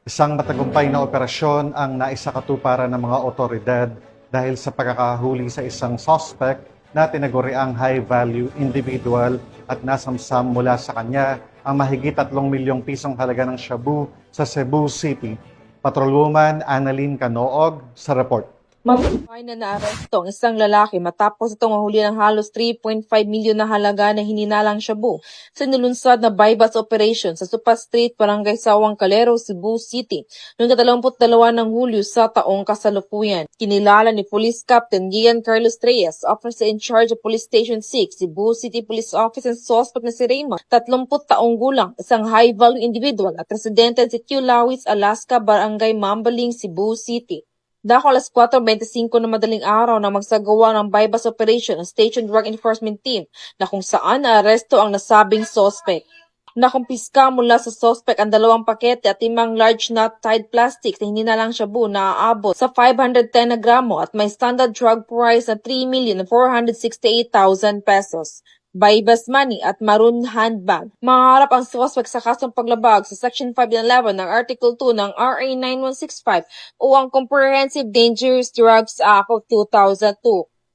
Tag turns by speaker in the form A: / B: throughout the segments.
A: Isang matagumpay na operasyon ang naisakatuparan ng mga otoridad dahil sa pagkakahuli sa isang suspect na tinaguriang high-value individual at nasamsam mula sa kanya ang mahigit 3 milyong pisong halaga ng shabu sa Cebu City. Patrolwoman Annalyn Canoog sa report.
B: Mabay na naaresto ang isang lalaki matapos itong mahuli ng halos 3.5 milyon na halaga na hininalang shabu sa nilunsad na bypass operation sa Supa Street, Barangay Sawang Calero, Cebu City noong 22 ng Hulyo sa taong kasalukuyan. Kinilala ni Police Captain Gian Carlos Reyes, Officer in Charge of Police Station 6, Cebu City Police Office, and suspect na si Raymond, 30 taong gulang, isang high-value individual at residente sa Lawis, Alaska, Barangay Mambaling, Cebu City. Dako alas 4:25 na madaling araw na magsagawa ng bypass operation ang Station Drug Enforcement Team na kung saan naaresto ang nasabing suspect. Nakumpiska mula sa suspect ang 2 pakete at 5 large nut tied plastics na hininalang shabu na aabot sa 510 na gramo at may standard drug price na 3,468,000 pesos. Bypass money at maroon handbag. Maharap ang suspect sa kasong paglabag sa Section 511 ng Article 2 ng RA 9165 o ang Comprehensive Dangerous Drugs Act of 2002.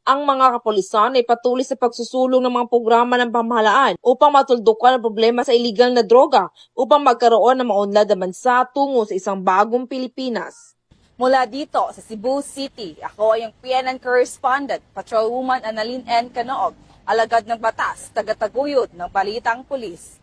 B: Ang mga kapulisan ay patuloy sa pagsusulong ng mga programa ng pamahalaan upang matuldukan ang problema sa iligal na droga upang magkaroon ng maunlad na bansa tungo sa isang bagong Pilipinas.
C: Mula dito sa Cebu City, ako ay ang PNN correspondent, Patrolwoman Annalyn N. Canoog, alagad ng batas, tagataguyod ng Balitang Pulis.